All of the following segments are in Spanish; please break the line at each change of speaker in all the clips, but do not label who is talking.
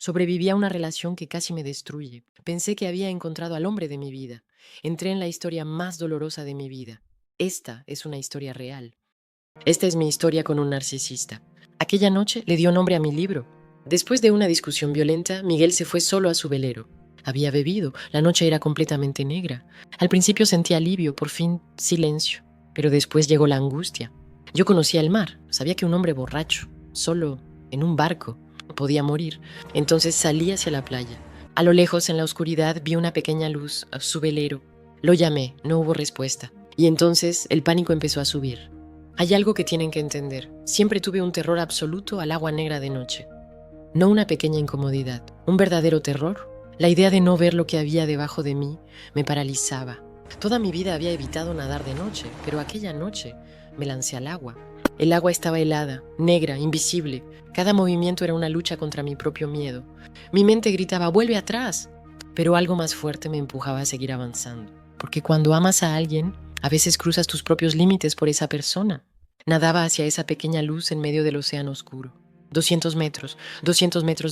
Sobreviví a una relación que casi me destruye. Pensé que había encontrado al hombre de mi vida. Entré en la historia más dolorosa de mi vida. Esta es una historia real. Esta es mi historia con un narcisista. Aquella noche le dio nombre a mi libro. Después de una discusión violenta, Miguel se fue solo a su velero. Había bebido, la noche era completamente negra. Al principio sentí alivio, por fin silencio. Pero después llegó la angustia. Yo conocía el mar, sabía que un hombre borracho, solo en un barco, podía morir. Entonces salí hacia la playa. A lo lejos, en la oscuridad, vi una pequeña luz, su velero. Lo llamé, no hubo respuesta. Y entonces el pánico empezó a subir. Hay algo que tienen que entender. Siempre tuve un terror absoluto al agua negra de noche. No una pequeña incomodidad, un verdadero terror. La idea de no ver lo que había debajo de mí me paralizaba. Toda mi vida había evitado nadar de noche, pero aquella noche me lancé al agua. El agua estaba helada, negra, invisible. Cada movimiento era una lucha contra mi propio miedo. Mi mente gritaba, ¡vuelve atrás! Pero algo más fuerte me empujaba a seguir avanzando. Porque cuando amas a alguien, a veces cruzas tus propios límites por esa persona. Nadaba hacia esa pequeña luz en medio del océano oscuro. 200 metros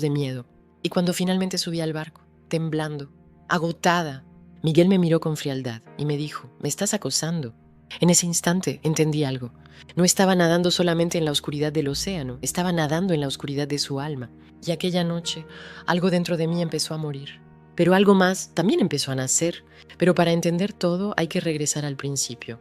de miedo. Y cuando finalmente subí al barco, temblando, agotada, Miguel me miró con frialdad y me dijo, «Me estás acosando». En ese instante entendí algo. No estaba nadando solamente en la oscuridad del océano, estaba nadando en la oscuridad de su alma. Y aquella noche, algo dentro de mí empezó a morir. Pero algo más también empezó a nacer. Pero para entender todo hay que regresar al principio.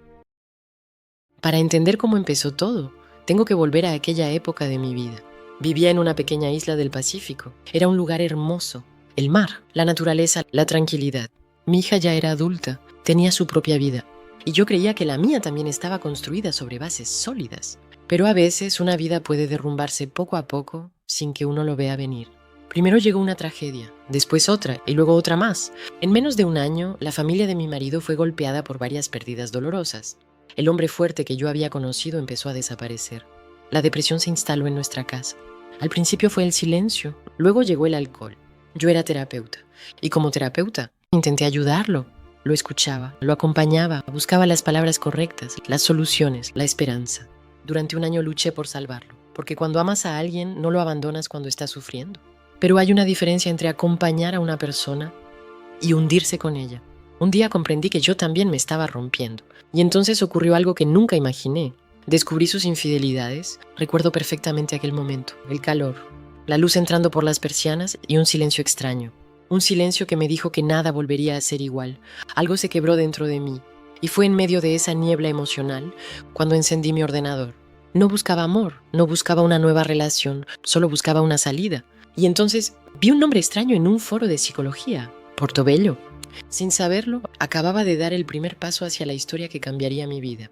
Para entender cómo empezó todo, tengo que volver a aquella época de mi vida. Vivía en una pequeña isla del Pacífico. Era un lugar hermoso. El mar, la naturaleza, la tranquilidad. Mi hija ya era adulta, tenía su propia vida. Y yo creía que la mía también estaba construida sobre bases sólidas. Pero a veces una vida puede derrumbarse poco a poco sin que uno lo vea venir. Primero llegó una tragedia, después otra y luego otra más. En menos de un año, la familia de mi marido fue golpeada por varias pérdidas dolorosas. El hombre fuerte que yo había conocido empezó a desaparecer. La depresión se instaló en nuestra casa. Al principio fue el silencio, luego llegó el alcohol. Yo era terapeuta, y como terapeuta intenté ayudarlo. Lo escuchaba, lo acompañaba, buscaba las palabras correctas, las soluciones, la esperanza. Durante un año luché por salvarlo, porque cuando amas a alguien no lo abandonas cuando está sufriendo. Pero hay una diferencia entre acompañar a una persona y hundirse con ella. Un día comprendí que yo también me estaba rompiendo, y entonces ocurrió algo que nunca imaginé. Descubrí sus infidelidades. Recuerdo perfectamente aquel momento, el calor, la luz entrando por las persianas y un silencio extraño. Un silencio que me dijo que nada volvería a ser igual. Algo se quebró dentro de mí, y fue en medio de esa niebla emocional cuando encendí mi ordenador. No buscaba amor, no buscaba una nueva relación, solo buscaba una salida. Y entonces vi un nombre extraño en un foro de psicología, Portobello. Sin saberlo, acababa de dar el primer paso hacia la historia que cambiaría mi vida.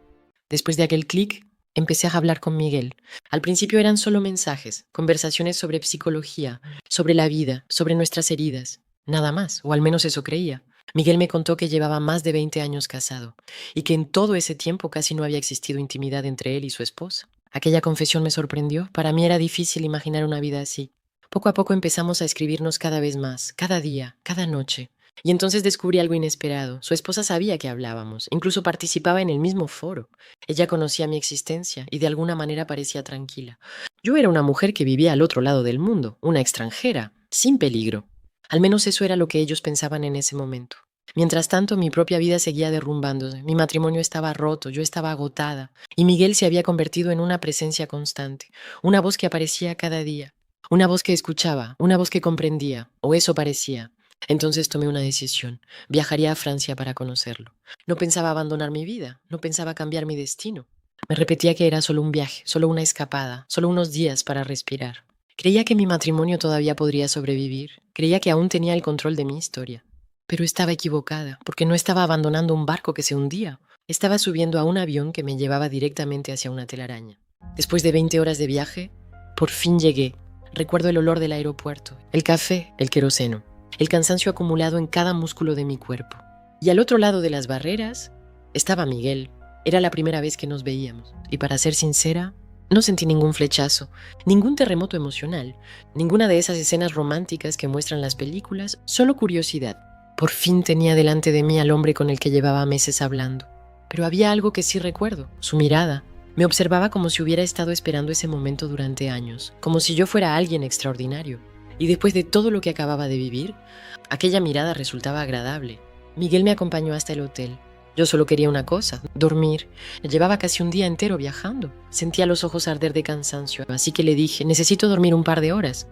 Después de aquel clic, empecé a hablar con Miguel. Al principio eran solo mensajes, conversaciones sobre psicología, sobre la vida, sobre nuestras heridas. Nada más, o al menos eso creía. Miguel me contó que llevaba más de 20 años casado y que en todo ese tiempo casi no había existido intimidad entre él y su esposa. Aquella confesión me sorprendió. Para mí era difícil imaginar una vida así. Poco a poco empezamos a escribirnos cada vez más, cada día, cada noche. Y entonces descubrí algo inesperado. Su esposa sabía que hablábamos, incluso participaba en el mismo foro. Ella conocía mi existencia y de alguna manera parecía tranquila. Yo era una mujer que vivía al otro lado del mundo, una extranjera, sin peligro. Al menos eso era lo que ellos pensaban en ese momento. Mientras tanto, mi propia vida seguía derrumbándose. Mi matrimonio estaba roto, yo estaba agotada. Y Miguel se había convertido en una presencia constante, una voz que aparecía cada día. Una voz que escuchaba, una voz que comprendía, o eso parecía. Entonces tomé una decisión. Viajaría a Francia para conocerlo. No pensaba abandonar mi vida, no pensaba cambiar mi destino. Me repetía que era solo un viaje, solo una escapada, solo unos días para respirar. Creía que mi matrimonio todavía podría sobrevivir. Creía que aún tenía el control de mi historia. Pero estaba equivocada, porque no estaba abandonando un barco que se hundía. Estaba subiendo a un avión que me llevaba directamente hacia una telaraña. Después de 20 horas de viaje, por fin llegué. Recuerdo el olor del aeropuerto, el café, el queroseno, el cansancio acumulado en cada músculo de mi cuerpo. Y al otro lado de las barreras estaba Miguel. Era la primera vez que nos veíamos. Y para ser sincera, no sentí ningún flechazo, ningún terremoto emocional, ninguna de esas escenas románticas que muestran las películas, solo curiosidad. Por fin tenía delante de mí al hombre con el que llevaba meses hablando. Pero había algo que sí recuerdo, su mirada. Me observaba como si hubiera estado esperando ese momento durante años, como si yo fuera alguien extraordinario. Y después de todo lo que acababa de vivir, aquella mirada resultaba agradable. Miguel me acompañó hasta el hotel. Yo solo quería una cosa, dormir. Llevaba casi un día entero viajando. Sentía los ojos arder de cansancio, así que le dije, necesito dormir un par de horas.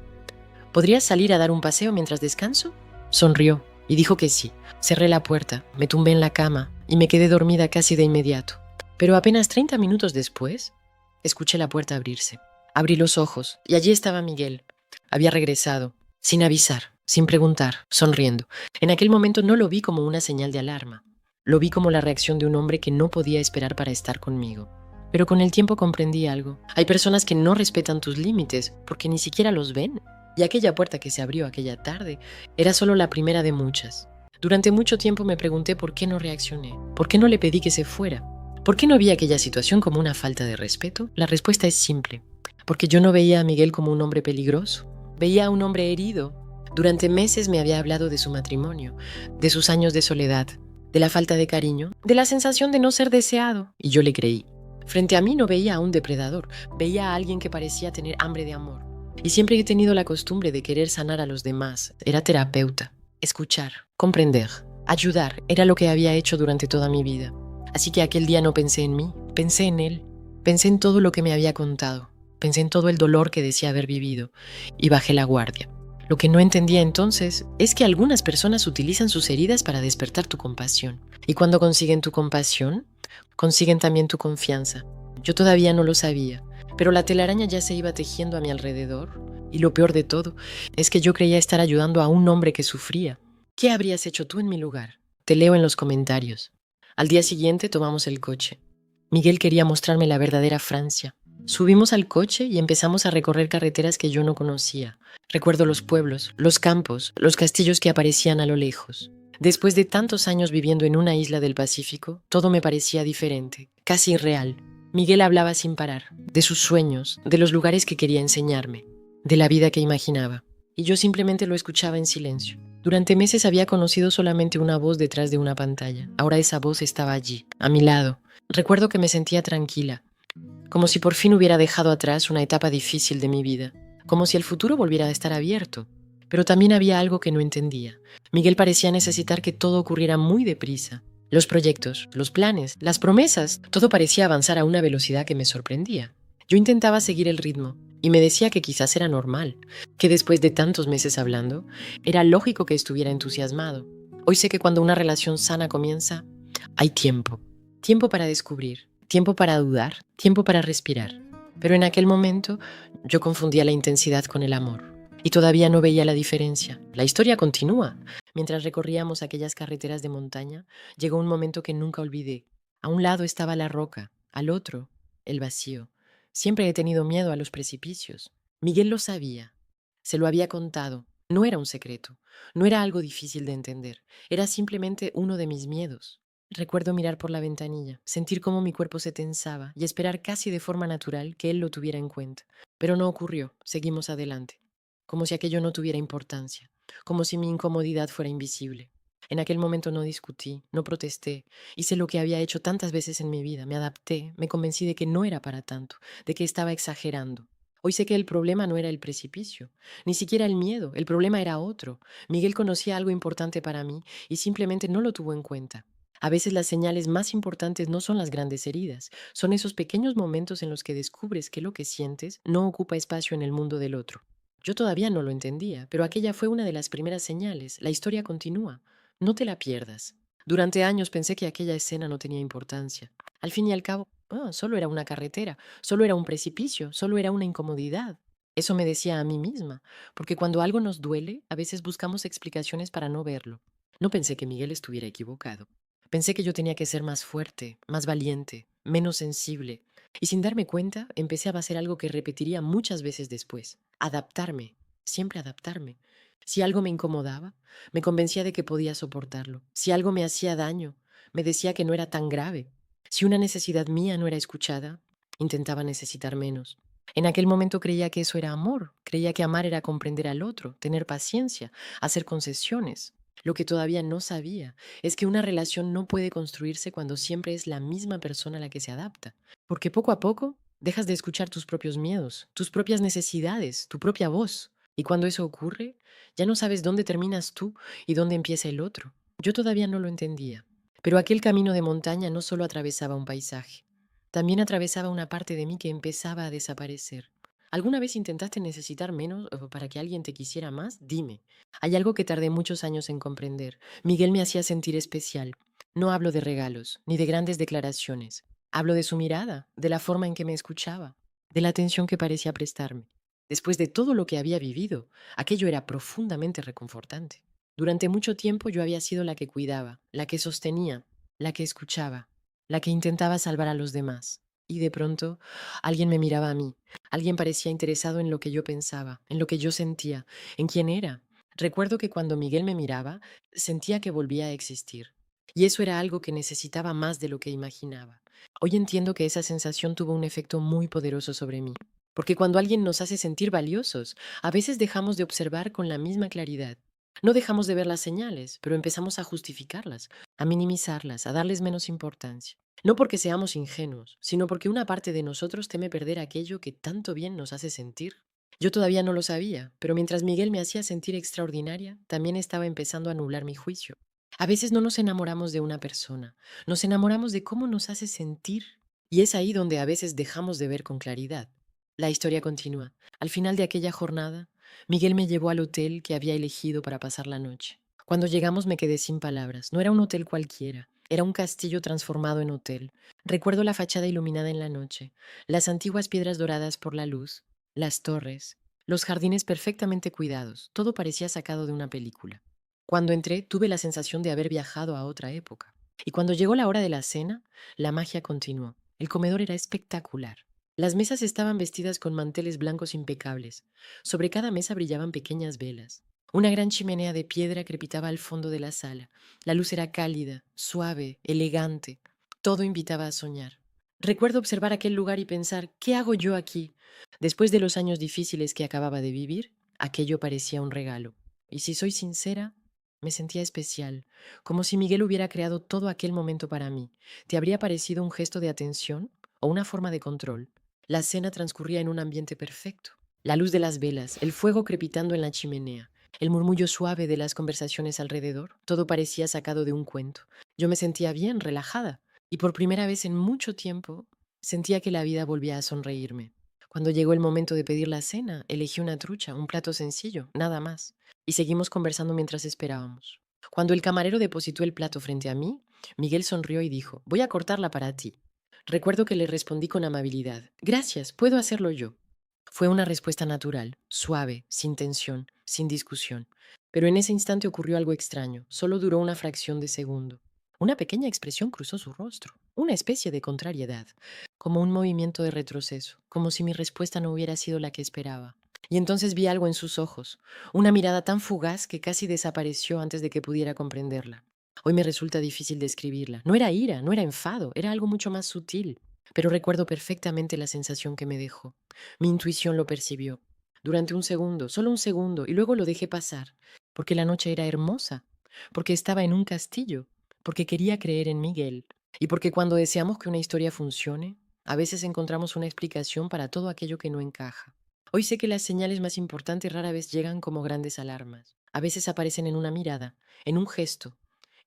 ¿Podrías salir a dar un paseo mientras descanso? Sonrió y dijo que sí. Cerré la puerta, me tumbé en la cama y me quedé dormida casi de inmediato. Pero apenas 30 minutos después, escuché la puerta abrirse. Abrí los ojos y allí estaba Miguel. Había regresado, sin avisar, sin preguntar, sonriendo. En aquel momento no lo vi como una señal de alarma. Lo vi como la reacción de un hombre que no podía esperar para estar conmigo. Pero con el tiempo comprendí algo. Hay personas que no respetan tus límites porque ni siquiera los ven. Y aquella puerta que se abrió aquella tarde era solo la primera de muchas. Durante mucho tiempo me pregunté por qué no reaccioné, por qué no le pedí que se fuera, por qué no vi aquella situación como una falta de respeto. La respuesta es simple, porque yo no veía a Miguel como un hombre peligroso, veía a un hombre herido. Durante meses me había hablado de su matrimonio, de sus años de soledad, de la falta de cariño, de la sensación de no ser deseado, y yo le creí. Frente a mí no veía a un depredador, veía a alguien que parecía tener hambre de amor. Y siempre he tenido la costumbre de querer sanar a los demás. Era terapeuta. Escuchar, comprender, ayudar era lo que había hecho durante toda mi vida. Así que aquel día no pensé en mí, pensé en él. Pensé en todo lo que me había contado. Pensé en todo el dolor que decía haber vivido. Y bajé la guardia. Lo que no entendía entonces es que algunas personas utilizan sus heridas para despertar tu compasión. Y cuando consiguen tu compasión, consiguen también tu confianza. Yo todavía no lo sabía. Pero la telaraña ya se iba tejiendo a mi alrededor, y lo peor de todo es que yo creía estar ayudando a un hombre que sufría. ¿Qué habrías hecho tú en mi lugar? Te leo en los comentarios. Al día siguiente tomamos el coche. Miguel quería mostrarme la verdadera Francia. Subimos al coche y empezamos a recorrer carreteras que yo no conocía. Recuerdo los pueblos, los campos, los castillos que aparecían a lo lejos. Después de tantos años viviendo en una isla del Pacífico, todo me parecía diferente, casi irreal. Miguel hablaba sin parar, de sus sueños, de los lugares que quería enseñarme, de la vida que imaginaba. Y yo simplemente lo escuchaba en silencio. Durante meses había conocido solamente una voz detrás de una pantalla. Ahora esa voz estaba allí, a mi lado. Recuerdo que me sentía tranquila, como si por fin hubiera dejado atrás una etapa difícil de mi vida, como si el futuro volviera a estar abierto. Pero también había algo que no entendía. Miguel parecía necesitar que todo ocurriera muy deprisa. Los proyectos, los planes, las promesas, todo parecía avanzar a una velocidad que me sorprendía. Yo intentaba seguir el ritmo y me decía que quizás era normal, que después de tantos meses hablando, era lógico que estuviera entusiasmado. Hoy sé que cuando una relación sana comienza, hay tiempo. Tiempo para descubrir, tiempo para dudar, tiempo para respirar. Pero en aquel momento yo confundía la intensidad con el amor y todavía no veía la diferencia. La historia continúa. Mientras recorríamos aquellas carreteras de montaña, llegó un momento que nunca olvidé. A un lado estaba la roca, al otro, el vacío. Siempre he tenido miedo a los precipicios. Miguel lo sabía. Se lo había contado. No era un secreto. No era algo difícil de entender. Era simplemente uno de mis miedos. Recuerdo mirar por la ventanilla, sentir cómo mi cuerpo se tensaba y esperar casi de forma natural que él lo tuviera en cuenta. Pero no ocurrió. Seguimos adelante. Como si aquello no tuviera importancia, como si mi incomodidad fuera invisible. En aquel momento no discutí, no protesté, hice lo que había hecho tantas veces en mi vida, me adapté, me convencí de que no era para tanto, de que estaba exagerando. Hoy sé que el problema no era el precipicio, ni siquiera el miedo, el problema era otro. Miguel conocía algo importante para mí y simplemente no lo tuvo en cuenta. A veces las señales más importantes no son las grandes heridas, son esos pequeños momentos en los que descubres que lo que sientes no ocupa espacio en el mundo del otro. Yo todavía no lo entendía, pero aquella fue una de las primeras señales. La historia continúa. No te la pierdas. Durante años pensé que aquella escena no tenía importancia. Al fin y al cabo, solo era una carretera, solo era un precipicio, solo era una incomodidad. Eso me decía a mí misma, porque cuando algo nos duele, a veces buscamos explicaciones para no verlo. No pensé que Miguel estuviera equivocado. Pensé que yo tenía que ser más fuerte, más valiente, menos sensible. Y sin darme cuenta, empecé a hacer algo que repetiría muchas veces después. Adaptarme, siempre adaptarme. Si algo me incomodaba, me convencía de que podía soportarlo. Si algo me hacía daño, me decía que no era tan grave. Si una necesidad mía no era escuchada, intentaba necesitar menos. En aquel momento creía que eso era amor, creía que amar era comprender al otro, tener paciencia, hacer concesiones. Lo que todavía no sabía es que una relación no puede construirse cuando siempre es la misma persona la que se adapta, porque poco a poco dejas de escuchar tus propios miedos, tus propias necesidades, tu propia voz. Y cuando eso ocurre, ya no sabes dónde terminas tú y dónde empieza el otro. Yo todavía no lo entendía. Pero aquel camino de montaña no solo atravesaba un paisaje, también atravesaba una parte de mí que empezaba a desaparecer. ¿Alguna vez intentaste necesitar menos o para que alguien te quisiera más? Dime. Hay algo que tardé muchos años en comprender. Miguel me hacía sentir especial. No hablo de regalos, ni de grandes declaraciones. Hablo de su mirada, de la forma en que me escuchaba, de la atención que parecía prestarme. Después de todo lo que había vivido, aquello era profundamente reconfortante. Durante mucho tiempo yo había sido la que cuidaba, la que sostenía, la que escuchaba, la que intentaba salvar a los demás. Y de pronto alguien me miraba a mí, alguien parecía interesado en lo que yo pensaba, en lo que yo sentía, en quién era. Recuerdo que cuando Miguel me miraba, sentía que volvía a existir. Y eso era algo que necesitaba más de lo que imaginaba. Hoy entiendo que esa sensación tuvo un efecto muy poderoso sobre mí. Porque cuando alguien nos hace sentir valiosos, a veces dejamos de observar con la misma claridad. No dejamos de ver las señales, pero empezamos a justificarlas, a minimizarlas, a darles menos importancia. No porque seamos ingenuos, sino porque una parte de nosotros teme perder aquello que tanto bien nos hace sentir. Yo todavía no lo sabía, pero mientras Miguel me hacía sentir extraordinaria, también estaba empezando a nublar mi juicio. A veces no nos enamoramos de una persona, nos enamoramos de cómo nos hace sentir. Y es ahí donde a veces dejamos de ver con claridad. La historia continúa. Al final de aquella jornada, Miguel me llevó al hotel que había elegido para pasar la noche. Cuando llegamos me quedé sin palabras. No era un hotel cualquiera, era un castillo transformado en hotel. Recuerdo la fachada iluminada en la noche, las antiguas piedras doradas por la luz, las torres, los jardines perfectamente cuidados. Todo parecía sacado de una película. Cuando entré, tuve la sensación de haber viajado a otra época. Y cuando llegó la hora de la cena, la magia continuó. El comedor era espectacular. Las mesas estaban vestidas con manteles blancos impecables. Sobre cada mesa brillaban pequeñas velas. Una gran chimenea de piedra crepitaba al fondo de la sala. La luz era cálida, suave, elegante. Todo invitaba a soñar. Recuerdo observar aquel lugar y pensar, ¿qué hago yo aquí? Después de los años difíciles que acababa de vivir, aquello parecía un regalo. Y si soy sincera, me sentía especial, como si Miguel hubiera creado todo aquel momento para mí. ¿Te habría parecido un gesto de atención o una forma de control? La cena transcurría en un ambiente perfecto. La luz de las velas, el fuego crepitando en la chimenea, el murmullo suave de las conversaciones alrededor, todo parecía sacado de un cuento. Yo me sentía bien, relajada, y por primera vez en mucho tiempo sentía que la vida volvía a sonreírme. Cuando llegó el momento de pedir la cena, elegí una trucha, un plato sencillo, nada más, y seguimos conversando mientras esperábamos. Cuando el camarero depositó el plato frente a mí, Miguel sonrió y dijo, voy a cortarla para ti. Recuerdo que le respondí con amabilidad. Gracias, puedo hacerlo yo. Fue una respuesta natural, suave, sin tensión, sin discusión. Pero en ese instante ocurrió algo extraño. Solo duró una fracción de segundo. Una pequeña expresión cruzó su rostro, una especie de contrariedad, como un movimiento de retroceso, como si mi respuesta no hubiera sido la que esperaba. Y entonces vi algo en sus ojos, una mirada tan fugaz que casi desapareció antes de que pudiera comprenderla. Hoy me resulta difícil describirla. No era ira, no era enfado, era algo mucho más sutil. Pero recuerdo perfectamente la sensación que me dejó. Mi intuición lo percibió. Durante un segundo, solo un segundo, y luego lo dejé pasar, porque la noche era hermosa, porque estaba en un castillo, porque quería creer en Miguel, y porque cuando deseamos que una historia funcione, a veces encontramos una explicación para todo aquello que no encaja. Hoy sé que las señales más importantes rara vez llegan como grandes alarmas. A veces aparecen en una mirada, en un gesto,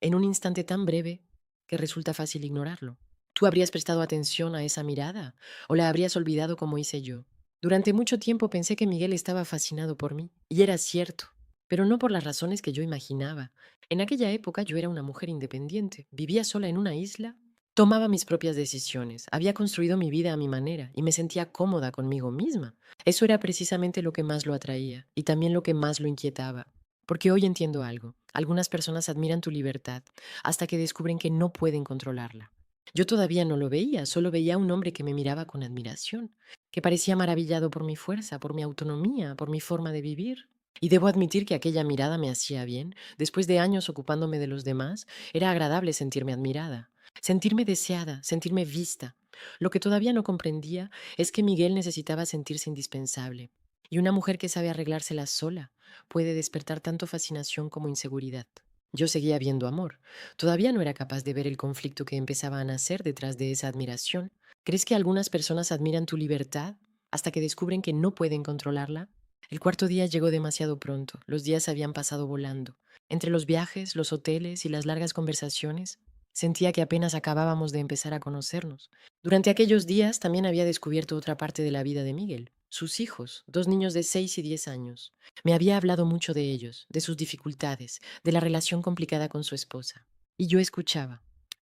en un instante tan breve que resulta fácil ignorarlo. ¿Tú habrías prestado atención a esa mirada o la habrías olvidado como hice yo? Durante mucho tiempo pensé que Miguel estaba fascinado por mí, y era cierto, pero no por las razones que yo imaginaba. En aquella época yo era una mujer independiente, vivía sola en una isla, tomaba mis propias decisiones, había construido mi vida a mi manera y me sentía cómoda conmigo misma. Eso era precisamente lo que más lo atraía y también lo que más lo inquietaba. Porque hoy entiendo algo. Algunas personas admiran tu libertad hasta que descubren que no pueden controlarla. Yo todavía no lo veía, solo veía a un hombre que me miraba con admiración, que parecía maravillado por mi fuerza, por mi autonomía, por mi forma de vivir. Y debo admitir que aquella mirada me hacía bien. Después de años ocupándome de los demás, era agradable sentirme admirada, sentirme deseada, sentirme vista. Lo que todavía no comprendía es que Miguel necesitaba sentirse indispensable. Y una mujer que sabe arreglársela sola puede despertar tanto fascinación como inseguridad. Yo seguía viendo amor. Todavía no era capaz de ver el conflicto que empezaba a nacer detrás de esa admiración. ¿Crees que algunas personas admiran tu libertad hasta que descubren que no pueden controlarla? El cuarto día llegó demasiado pronto. Los días habían pasado volando. Entre los viajes, los hoteles y las largas conversaciones, sentía que apenas acabábamos de empezar a conocernos. Durante aquellos días también había descubierto otra parte de la vida de Miguel. Sus hijos, dos niños de 6 y 10 años. Me había hablado mucho de ellos, de sus dificultades, de la relación complicada con su esposa. Y yo escuchaba,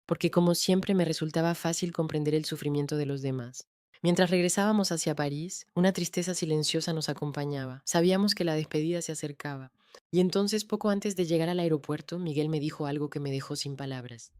porque como siempre me resultaba fácil comprender el sufrimiento de los demás. Mientras regresábamos hacia París, una tristeza silenciosa nos acompañaba. Sabíamos que la despedida se acercaba. Y entonces, poco antes de llegar al aeropuerto, Miguel me dijo algo que me dejó sin palabras.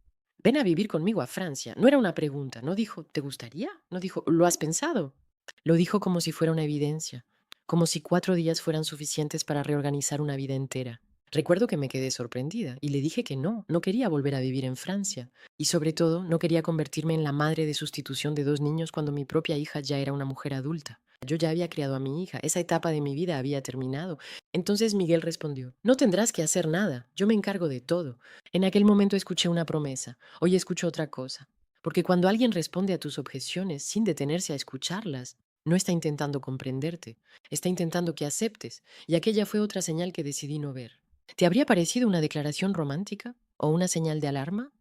Ven a vivir conmigo a Francia. No era una pregunta, no dijo, ¿te gustaría? No dijo, ¿lo has pensado? Lo dijo como si fuera una evidencia, como si 4 días fueran suficientes para reorganizar una vida entera. Recuerdo que me quedé sorprendida y le dije que no, no quería volver a vivir en Francia. Y sobre todo, no quería convertirme en la madre de sustitución de dos niños cuando mi propia hija ya era una mujer adulta. Yo ya había criado a mi hija, esa etapa de mi vida había terminado. Entonces Miguel respondió, no tendrás que hacer nada, yo me encargo de todo. En aquel momento escuché una promesa, hoy escucho otra cosa. Porque cuando alguien responde a tus objeciones sin detenerse a escucharlas, no está intentando comprenderte, está intentando que aceptes, y aquella fue otra señal que decidí no ver. ¿Te habría parecido una declaración romántica o una señal de alarma?